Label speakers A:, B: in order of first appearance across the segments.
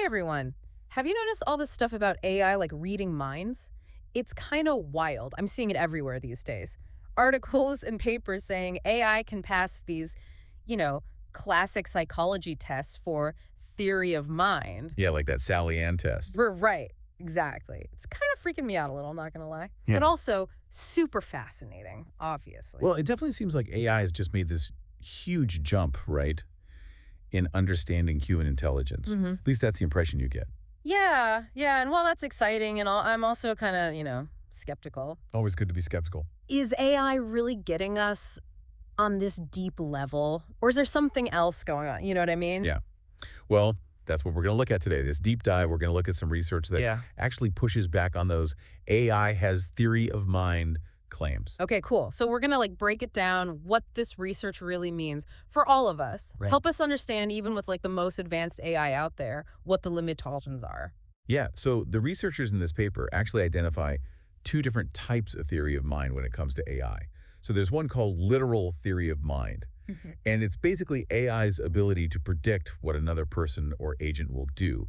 A: Hey everyone. Have you noticed all this stuff about AI like reading minds? It's kind of wild. I'm seeing it everywhere these days. Articles and papers saying AI can pass these, you know, classic psychology tests for theory of mind.
B: Yeah, like that Sally Ann test.
A: We're right. Exactly. It's kind of freaking me out a little, not going to lie.
B: Yeah.
A: But also super fascinating, obviously.
B: Well, it definitely seems like AI has just made this huge jump, right, in understanding human intelligence.
A: hmm
B: At least that's the impression you get.
A: Yeah. And while that's exciting and all, I'm also kind of, skeptical.
B: Always good to be skeptical.
A: Is AI really getting us on this deep level? Or is there something else going on? You know what I mean?
B: Yeah. Well, that's what we're going to look at today. This deep dive, we're going to look at some research that
A: Yeah.
B: actually pushes back on those AI has theory of mind claims.
A: Okay, cool. So we're going to break it down what this research really means for all of us.
B: Right.
A: Help us understand, even with the most advanced AI out there, what the limitations are.
B: Yeah. So the researchers in this paper actually identify two different types of theory of mind when it comes to AI. So there's one called literal theory of mind. And it's basically AI's ability to predict what another person or agent will do.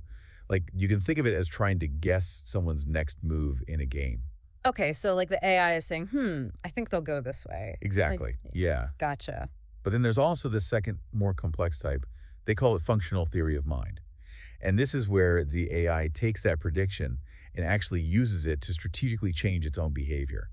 B: Like, you can think of it as trying to guess someone's next move in a game.
A: Okay, so the AI is saying, I think they'll go this way.
B: Exactly. Yeah.
A: Gotcha.
B: But then there's also the second, more complex type. They call it functional theory of mind. And this is where the AI takes that prediction and actually uses it to strategically change its own behavior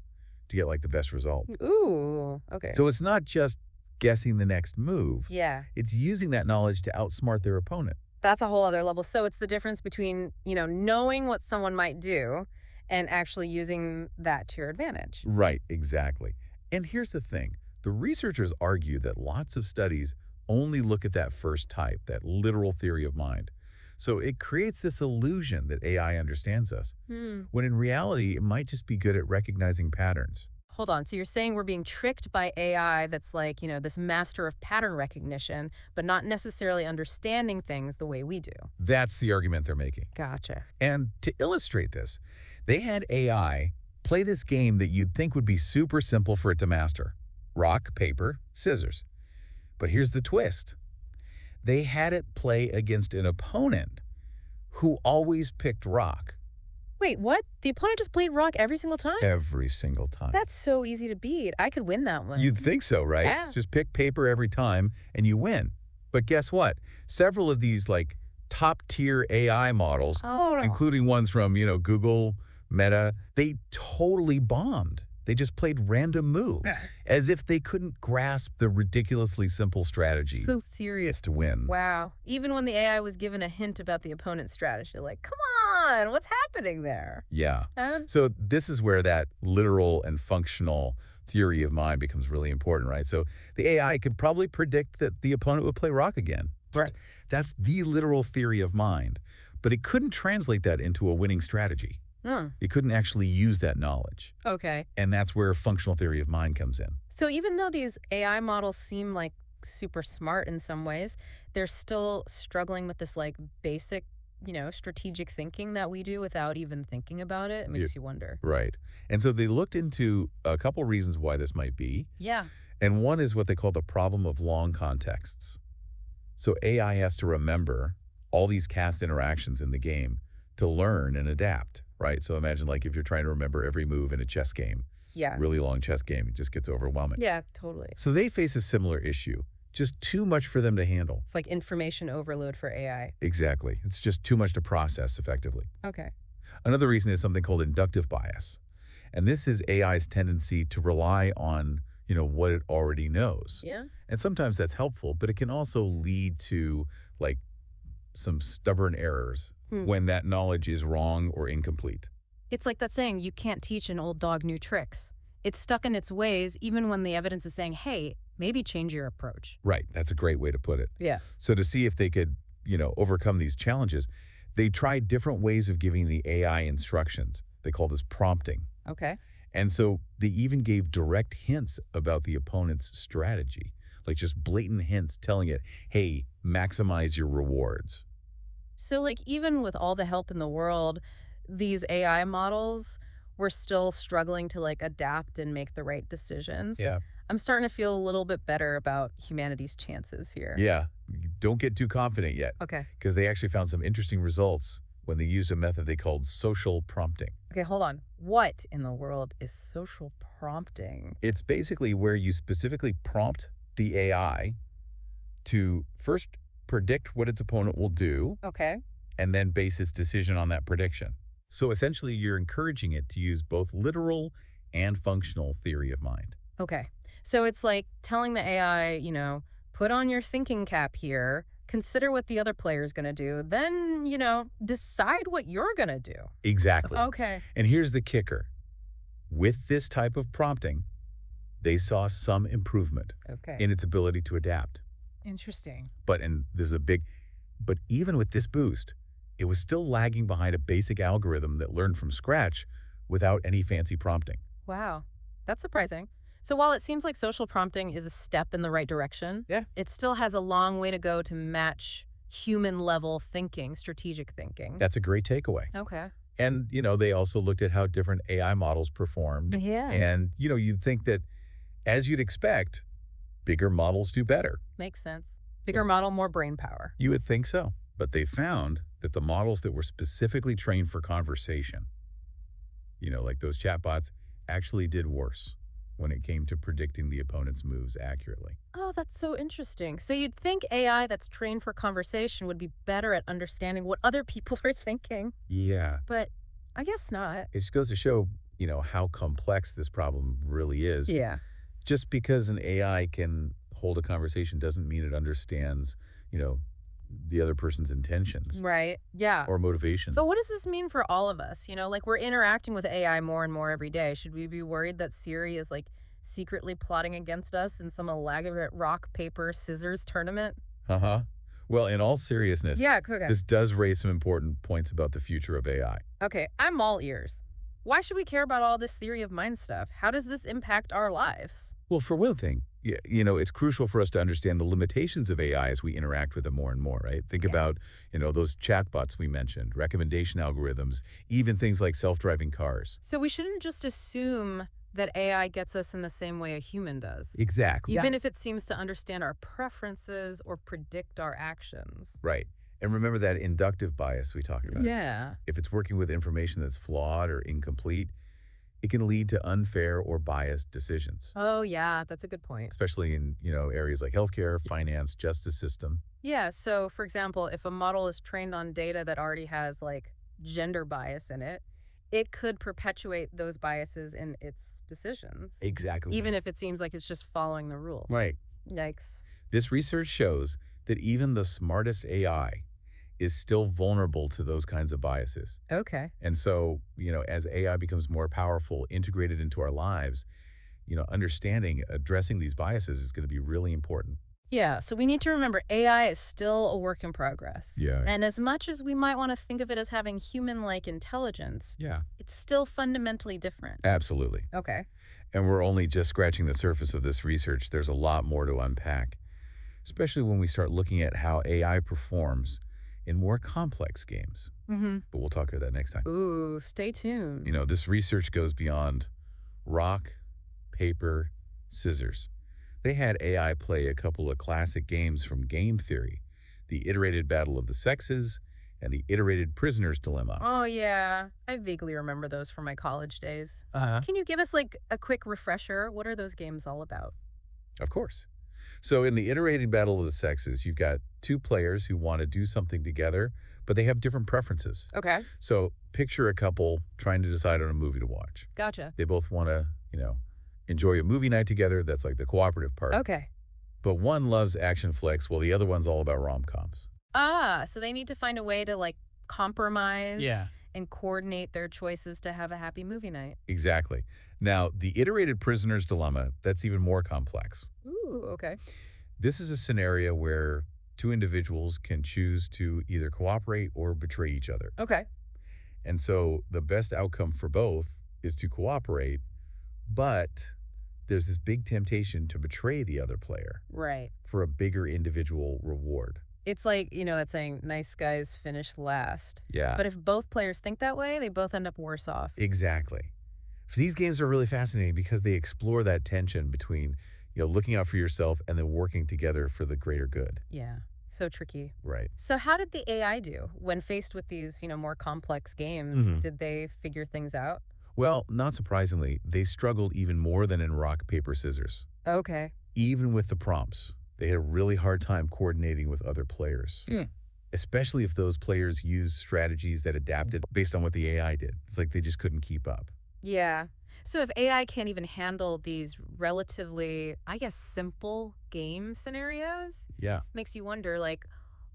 B: to get the best result.
A: Ooh, okay.
B: So it's not just guessing the next move.
A: Yeah.
B: It's using that knowledge to outsmart their opponent.
A: That's a whole other level. So it's the difference between, knowing what someone might do and actually using that to your advantage.
B: Right, exactly. And here's the thing. The researchers argue that lots of studies only look at that first type, that literal theory of mind. So it creates this illusion that AI understands us, when in reality, it might just be good at recognizing patterns.
A: Hold on. So you're saying we're being tricked by AI that's this master of pattern recognition, but not necessarily understanding things the way we do.
B: That's the argument they're making.
A: Gotcha.
B: And to illustrate this, they had AI play this game that you'd think would be super simple for it to master. Rock, paper, scissors. But here's the twist. They had it play against an opponent who always picked rock.
A: Wait, what? The opponent just played rock every single time?
B: Every single time.
A: That's so easy to beat. I could win that one.
B: You'd think so, right?
A: Yeah.
B: Just pick paper every time and you win. But guess what? Several of these top-tier AI models,
A: Oh,
B: including ones from, Google, Meta, they totally bombed. They just played random moves as if they couldn't grasp the ridiculously simple strategy
A: so serious.
B: to win.
A: Wow. Even when the AI was given a hint about the opponent's strategy, come on, what's happening there?
B: Yeah.
A: Huh?
B: So this is where that literal and functional theory of mind becomes really important, right? So the AI could probably predict that the opponent would play rock again.
A: Right.
B: That's the literal theory of mind. But it couldn't translate that into a winning strategy. It couldn't actually use that knowledge.
A: Okay.
B: And that's where functional theory of mind comes in.
A: So even though these AI models seem super smart in some ways, they're still struggling with this basic, strategic thinking that we do without even thinking about it. It makes you wonder.
B: Right. And so they looked into a couple reasons why this might be.
A: Yeah.
B: And one is what they call the problem of long contexts. So AI has to remember all these cast interactions in the game to learn and adapt, right? So imagine if you're trying to remember every move in a chess game,
A: Yeah.
B: really long chess game, it just gets overwhelming.
A: Yeah, totally.
B: So they face a similar issue, just too much for them to handle.
A: It's information overload for AI.
B: Exactly. It's just too much to process effectively.
A: Okay.
B: Another reason is something called inductive bias. And this is AI's tendency to rely on, what it already knows.
A: Yeah.
B: And sometimes that's helpful, but it can also lead to some stubborn errors when that knowledge is wrong or incomplete.
A: It's like that saying, you can't teach an old dog new tricks. It's stuck in its ways, even when the evidence is saying, hey, maybe change your approach.
B: Right. That's a great way to put it.
A: Yeah.
B: So to see if they could, overcome these challenges, they tried different ways of giving the AI instructions. They call this prompting.
A: Okay.
B: And so they even gave direct hints about the opponent's strategy, just blatant hints telling it, hey, maximize your rewards.
A: So even with all the help in the world, these AI models were still struggling to adapt and make the right decisions.
B: Yeah.
A: I'm starting to feel a little bit better about humanity's chances here.
B: Yeah, don't get too confident yet,
A: Okay.
B: because they actually found some interesting results when they used a method they called social prompting.
A: Okay, hold on. What in the world is social prompting?
B: It's basically where you specifically prompt the AI to first predict what its opponent will do
A: Okay.
B: and then base its decision on that prediction. So essentially, you're encouraging it to use both literal and functional theory of mind.
A: Okay. So it's like telling the AI, put on your thinking cap here, consider what the other player is going to do, then, decide what you're going to do.
B: Exactly.
A: Okay.
B: And here's the kicker. With this type of prompting, they saw some improvement
A: Okay.
B: in its ability to adapt.
A: Interesting.
B: And this is but even with this boost, it was still lagging behind a basic algorithm that learned from scratch without any fancy prompting.
A: Wow. That's surprising. So while it seems like social prompting is a step in the right direction,
B: Yeah.
A: it still has a long way to go to match human level thinking, strategic thinking.
B: That's a great takeaway.
A: Okay.
B: And, they also looked at how different AI models performed.
A: Yeah.
B: And, you'd think that, as you'd expect, bigger models do better.
A: Makes sense. Bigger model, more brain power.
B: You would think so. But they found that the models that were specifically trained for conversation, like those chatbots, actually did worse when it came to predicting the opponent's moves accurately.
A: Oh, that's so interesting. So you'd think AI that's trained for conversation would be better at understanding what other people are thinking,
B: Yeah.
A: but I guess not.
B: It just goes to show, how complex this problem really is.
A: Yeah.
B: Just because an AI can hold a conversation doesn't mean it understands, the other person's intentions
A: Right. Yeah.
B: or motivations.
A: So what does this mean for all of us? Like we're interacting with AI more and more every day. Should we be worried that Siri is like secretly plotting against us in some elaborate rock, paper, scissors tournament?
B: Uh-huh. Well, in all seriousness,
A: Yeah, okay.
B: this does raise some important points about the future of AI.
A: Okay, I'm all ears. Why should we care about all this theory of mind stuff? How does this impact our lives?
B: Well, for one thing, yeah, it's crucial for us to understand the limitations of AI as we interact with it more and more, right? Think
A: Yeah.
B: about, those chatbots we mentioned, recommendation algorithms, even things like self-driving cars.
A: So we shouldn't just assume that AI gets us in the same way a human does,
B: Exactly.
A: even if it seems to understand our preferences or predict our actions.
B: Right. And remember that inductive bias we talked about.
A: Yeah.
B: If it's working with information that's flawed or incomplete, it can lead to unfair or biased decisions,
A: Oh, yeah, that's a good point.
B: especially in, areas like healthcare, finance, justice system.
A: Yeah, so for example, if a model is trained on data that already has like gender bias in it, it could perpetuate those biases in its decisions,
B: Exactly.
A: even if it seems like it's just following the rules.
B: Right.
A: Yikes.
B: This research shows that even the smartest AI is still vulnerable to those kinds of biases.
A: Okay.
B: And so, as AI becomes more powerful, integrated into our lives, understanding, addressing these biases is going to be really important.
A: Yeah, so we need to remember AI is still a work in progress.
B: Yeah.
A: And as much as we might want to think of it as having human-like intelligence,
B: Yeah.
A: it's still fundamentally different.
B: Absolutely.
A: Okay.
B: And we're only just scratching the surface of this research. There's a lot more to unpack, especially when we start looking at how AI performs in more complex games.
A: Mm-hmm.
B: But we'll talk about that next time.
A: Ooh, stay tuned.
B: This research goes beyond rock, paper, scissors. They had AI play a couple of classic games from game theory, the iterated battle of the sexes and the iterated prisoner's dilemma.
A: Oh, yeah. I vaguely remember those from my college days.
B: Uh-huh.
A: Can you give us like a quick refresher? What are those games all about?
B: Of course. So in the iterated battle of the sexes, you've got two players who want to do something together, but they have different preferences.
A: Okay.
B: So picture a couple trying to decide on a movie to watch.
A: Gotcha.
B: They both want to, enjoy a movie night together. That's like the cooperative part.
A: Okay.
B: But one loves action flicks while the other one's all about rom-coms.
A: Ah, so they need to find a way to like compromise
B: Yeah.
A: and coordinate their choices to have a happy movie night.
B: Exactly. Now, the iterated prisoner's dilemma, that's even more complex.
A: Ooh, okay.
B: This is a scenario where two individuals can choose to either cooperate or betray each other.
A: Okay.
B: And so the best outcome for both is to cooperate, but there's this big temptation to betray the other player
A: Right.
B: for a bigger individual reward.
A: It's like, that saying, nice guys finish last.
B: Yeah.
A: But if both players think that way, they both end up worse off.
B: Exactly. These games are really fascinating because they explore that tension between, looking out for yourself and then working together for the greater good.
A: Yeah. So tricky.
B: Right.
A: So how did the AI do when faced with these, more complex games?
B: hmm
A: Did they figure things out?
B: Well, not surprisingly, they struggled even more than in rock, paper, scissors.
A: Okay.
B: Even with the prompts, they had a really hard time coordinating with other players, especially if those players used strategies that adapted based on what the AI did. It's like they just couldn't keep up.
A: Yeah. So if AI can't even handle these relatively, I guess, simple game scenarios,
B: Yeah.
A: makes you wonder, like,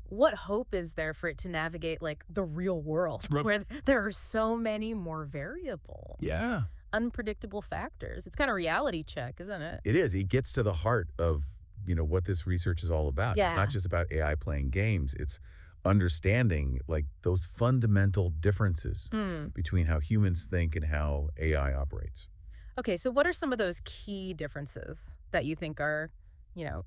A: what hope is there for it to navigate, like, the real world
B: Right.
A: where there are so many more variables,
B: Yeah.
A: unpredictable factors? It's kind of reality check, isn't it?
B: It is. It gets to the heart of, what this research is all about. It's not
A: Yeah.
B: just about AI playing games. It's understanding like those fundamental differences
A: Hmm.
B: between how humans think and how AI operates.
A: Okay, so what are some of those key differences that you think are,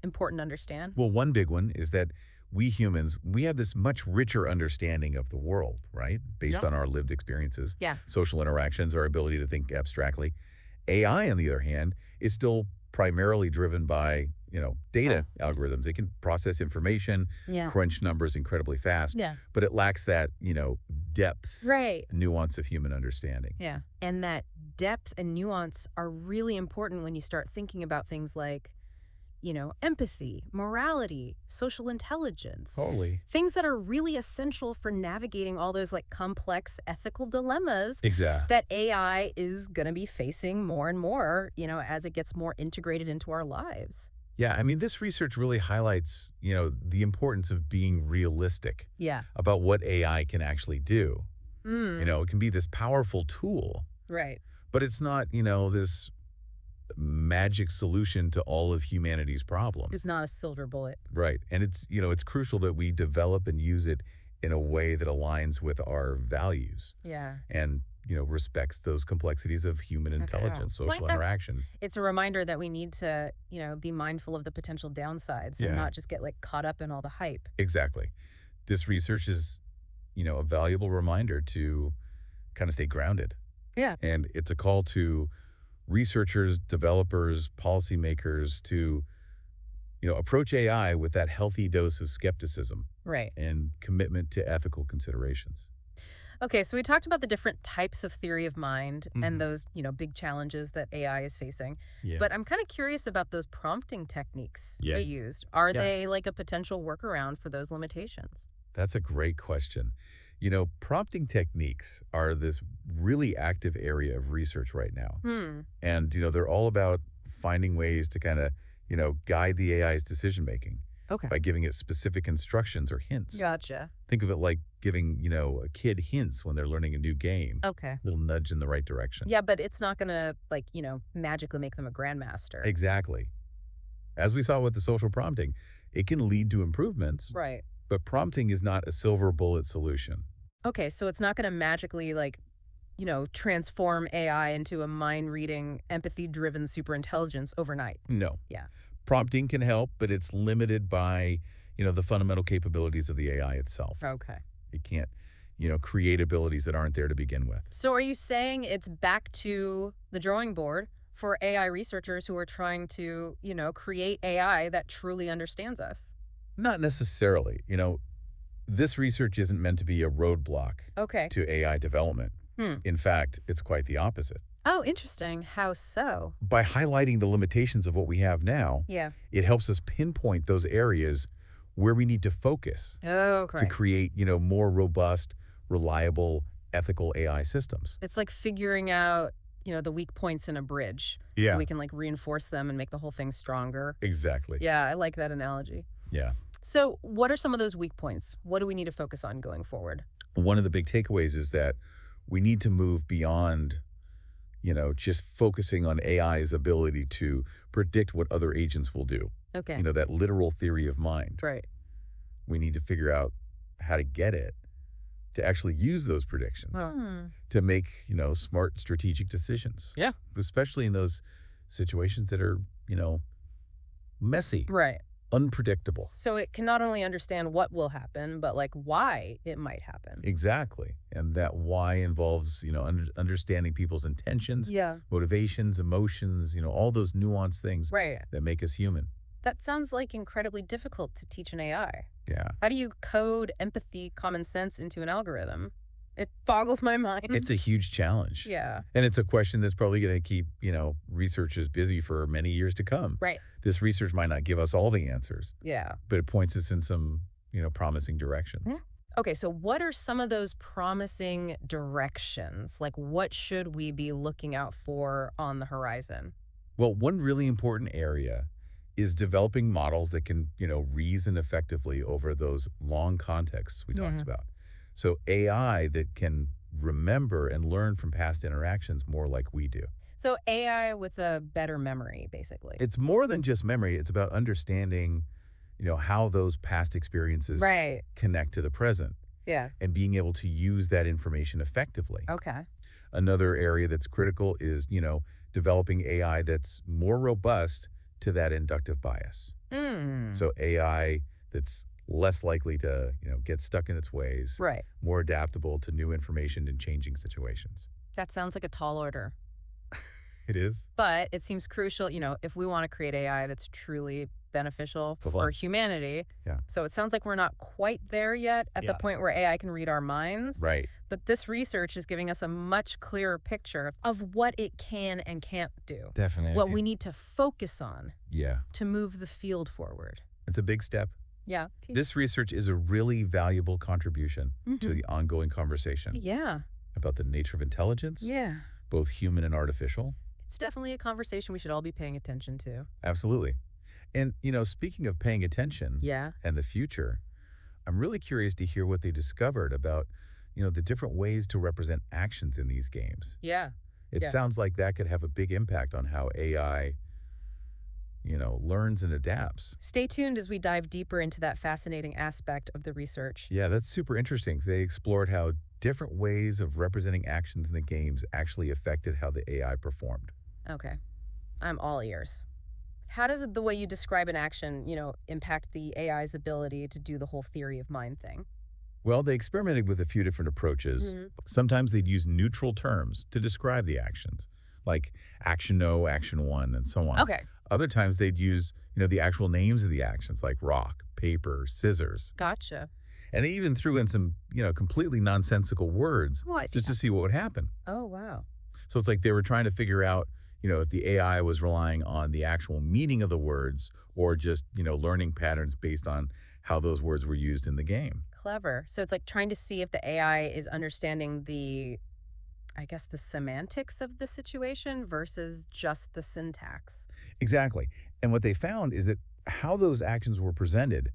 A: important to understand?
B: Well, one big one is that we humans, we have this much richer understanding of the world, right? Based
A: Yep.
B: on our lived experiences,
A: Yeah.
B: social interactions, our ability to think abstractly. AI, on the other hand, is still primarily driven by, data algorithms. It can process information,
A: Yeah.
B: crunch numbers incredibly fast,
A: Yeah.
B: but it lacks that, depth,
A: Right.
B: nuance of human understanding.
A: Yeah. And that depth and nuance are really important when you start thinking about things like, empathy, morality, social intelligence,
B: Totally.
A: things that are really essential for navigating all those like complex ethical dilemmas
B: Exactly.
A: that AI is going to be facing more and more, as it gets more integrated into our lives.
B: Yeah, I mean, this research really highlights, the importance of being realistic
A: Yeah.
B: about what AI can actually do.
A: Mm.
B: It can be this powerful tool,
A: Right.
B: but it's not, this magic solution to all of humanity's problems.
A: It's not a silver bullet.
B: Right. And it's crucial that we develop and use it in a way that aligns with our values
A: Yeah.
B: and, respects those complexities of human intelligence,
A: Well,
B: social interaction.
A: it's a reminder that we need to, be mindful of the potential downsides and
B: Yeah.
A: not just get like caught up in all the hype.
B: Exactly. This research is, a valuable reminder to kind of stay grounded.
A: Yeah.
B: And it's a call to researchers, developers, policymakers to, approach AI with that healthy dose of skepticism
A: Right.
B: and commitment to ethical considerations.
A: Okay, so we talked about the different types of theory of mind
B: Mhm.
A: and those, big challenges that AI is facing.
B: Yeah.
A: But I'm kind of curious about those prompting techniques
B: Yeah.
A: they used. Are
B: Yeah.
A: they like a potential workaround for those limitations?
B: That's a great question. Prompting techniques are this really active area of research right now.
A: Hmm.
B: And, they're all about finding ways to kind of, guide the AI's decision making
A: Okay.
B: by giving it specific instructions or hints.
A: Gotcha.
B: Think of it like giving, a kid hints when they're learning a new game.
A: Okay.
B: A little nudge in the right direction.
A: Yeah, but it's not going to like, magically make them a grandmaster.
B: Exactly. As we saw with the social prompting, it can lead to improvements,
A: Right.
B: but prompting is not a silver bullet solution.
A: Okay, so it's not going to magically like, transform AI into a mind-reading, empathy-driven superintelligence overnight.
B: No.
A: Yeah.
B: Prompting can help, but it's limited by, the fundamental capabilities of the AI itself.
A: Okay.
B: It can't, create abilities that aren't there to begin with.
A: So are you saying it's back to the drawing board for AI researchers who are trying to, create AI that truly understands us?
B: Not necessarily. This research isn't meant to be a roadblock
A: Okay.
B: to AI development.
A: Hmm.
B: In fact, it's quite the opposite.
A: Oh, interesting. How so?
B: By highlighting the limitations of what we have now,
A: Yeah.
B: it helps us pinpoint those areas where we need to focus
A: Oh,
B: to
A: correct.
B: create, more robust, reliable, ethical AI systems.
A: It's like figuring out, the weak points in a bridge.
B: Yeah.
A: We can like reinforce them and make the whole thing stronger.
B: Exactly.
A: Yeah, I like that analogy.
B: Yeah.
A: So what are some of those weak points? What do we need to focus on going forward?
B: One of the big takeaways is that we need to move beyond, just focusing on AI's ability to predict what other agents will do.
A: Okay.
B: That literal theory of mind.
A: Right.
B: We need to figure out how to get it to actually use those predictions to make, smart strategic decisions.
A: Yeah.
B: Especially in those situations that are, messy.
A: Right.
B: unpredictable.
A: So it can not only understand what will happen, but like why it might happen.
B: Exactly. And that why involves, understanding people's intentions,
A: Yeah.
B: motivations, emotions, all those nuanced things
A: Right.
B: that make us human.
A: That sounds like incredibly difficult to teach an AI.
B: Yeah.
A: How do you code empathy, common sense into an algorithm? It boggles my mind.
B: It's a huge challenge.
A: Yeah.
B: And it's a question that's probably going to keep, researchers busy for many years to come.
A: Right.
B: This research might not give us all the answers,
A: Yeah.
B: but it points us in some, promising directions.
A: Okay, so what are some of those promising directions? Like, what should we be looking out for on the horizon?
B: Well, one really important area is developing models that can, reason effectively over those long contexts we talked
A: Yeah.
B: about. So AI that can remember and learn from past interactions more like we do.
A: So AI with a better memory, basically.
B: It's more than just memory. It's about understanding, how those past experiences
A: Right.
B: connect to the present
A: Yeah.
B: and being able to use that information effectively.
A: Okay.
B: Another area that's critical is, developing AI that's more robust to that inductive bias.
A: Mm.
B: So AI that's less likely to, get stuck in its ways,
A: Right.
B: more adaptable to new information and changing situations.
A: That sounds like a tall order.
B: It is.
A: But it seems crucial, if we want to create AI that's truly beneficial for humanity.
B: Yeah.
A: So it sounds like we're not quite there yet at the point where AI can read our minds.
B: Right.
A: But this research is giving us a much clearer picture of what it can and can't do.
B: Definitely.
A: What we need to focus on
B: Yeah.
A: to move the field forward.
B: It's a big step.
A: Yeah.
B: This research is a really valuable contribution to the ongoing conversation
A: Yeah.
B: about the nature of intelligence,
A: Yeah.
B: both human and artificial.
A: It's definitely a conversation we should all be paying attention to.
B: Absolutely. And, speaking of paying attention
A: Yeah.
B: and the future, I'm really curious to hear what they discovered about, the different ways to represent actions in these games.
A: Yeah.
B: It
A: Yeah.
B: sounds like that could have a big impact on how AI, learns and adapts.
A: Stay tuned as we dive deeper into that fascinating aspect of the research.
B: Yeah, that's super interesting. They explored how different ways of representing actions in the games actually affected how the AI performed.
A: Okay. I'm all ears. How does the way you describe an action, impact the AI's ability to do the whole theory of mind thing?
B: Well, they experimented with a few different approaches. Sometimes they'd use neutral terms to describe the actions, like action no, action one, and so on.
A: Okay.
B: Other times they'd use, the actual names of the actions, like rock, paper, scissors.
A: Gotcha.
B: And they even threw in some, completely nonsensical words
A: What?
B: just to see what would happen.
A: Oh, wow.
B: So it's like they were trying to figure out, if the AI was relying on the actual meaning of the words or just, learning patterns based on how those words were used in the game.
A: Clever. So it's like trying to see if the AI is understanding the semantics of the situation versus just the syntax.
B: Exactly. And what they found is that how those actions were presented,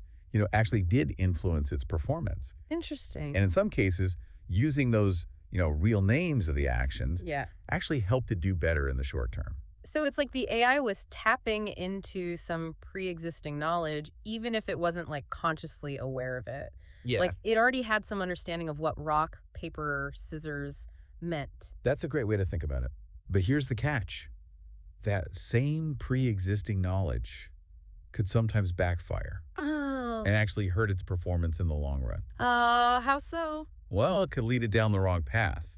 B: actually did influence its performance.
A: Interesting.
B: And in some cases, using those, real names of the actions
A: Yeah.
B: actually helped it do better in the short term.
A: So it's like the AI was tapping into some pre-existing knowledge, even if it wasn't like consciously aware of it.
B: Yeah.
A: Like it already had some understanding of what rock, paper, scissors meant.
B: That's a great way to think about it. But here's the catch. That same pre-existing knowledge could sometimes backfire
A: Oh.
B: and actually hurt its performance in the long run.
A: How so?
B: Well, it could lead it down the wrong path,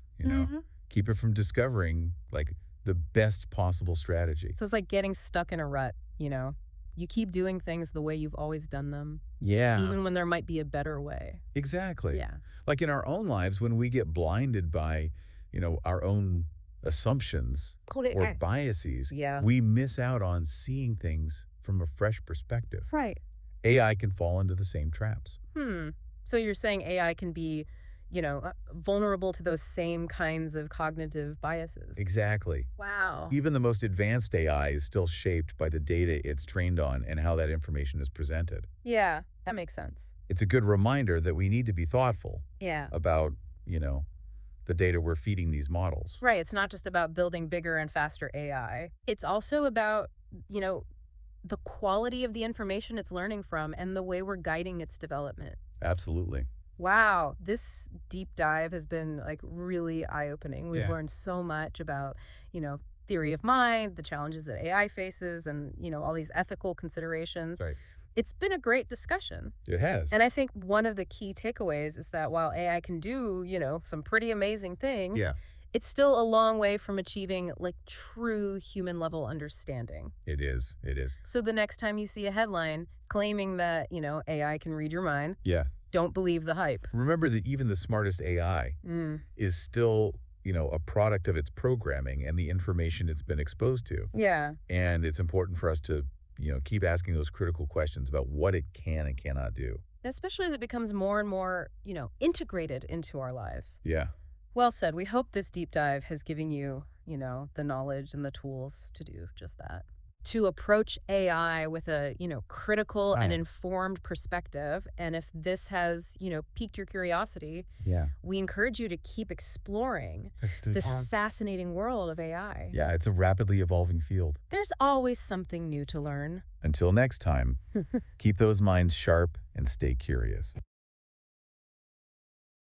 B: keep it from discovering like the best possible strategy.
A: So it's like getting stuck in a rut, You keep doing things the way you've always done them,
B: Yeah.
A: even when there might be a better way.
B: Exactly.
A: Yeah.
B: Like in our own lives, when we get blinded by, our own assumptions or biases,
A: Yeah.
B: we miss out on seeing things from a fresh perspective.
A: Right.
B: AI can fall into the same traps.
A: So you're saying AI can be, vulnerable to those same kinds of cognitive biases.
B: Exactly.
A: Wow.
B: Even the most advanced AI is still shaped by the data it's trained on and how that information is presented.
A: Yeah, that makes sense.
B: It's a good reminder that we need to be thoughtful
A: Yeah.
B: about, the data we're feeding these models.
A: Right. It's not just about building bigger and faster AI. It's also about, the quality of the information it's learning from and the way we're guiding its development.
B: Absolutely.
A: Wow, this deep dive has been like really eye-opening. We've
B: Yeah.
A: learned so much about, theory of mind, the challenges that AI faces, and, all these ethical considerations.
B: Right.
A: It's been a great discussion.
B: It has.
A: And I think one of the key takeaways is that while AI can do, some pretty amazing things,
B: Yeah,
A: it's still a long way from achieving like true human level understanding.
B: it is. It is.
A: So the next time you see a headline claiming that, AI can read your mind,
B: Yeah.
A: don't believe the hype.
B: Remember that even the smartest AI
A: Mm,
B: is still, a product of its programming and the information it's been exposed to.
A: yeah.
B: And it's important for us to, keep asking those critical questions about what it can and cannot do.
A: Especially as it becomes more and more, integrated into our lives.
B: Yeah.
A: Well said. We hope this deep dive has given you, the knowledge and the tools to do just that. To approach AI with a, critical and
B: Right.
A: informed perspective. And if this has, piqued your curiosity,
B: Yeah.
A: we encourage you to keep exploring
B: Let's do
A: this
B: that.
A: fascinating world of AI.
B: Yeah, it's a rapidly evolving field.
A: There's always something new to learn.
B: Until next time, keep those minds sharp and stay curious.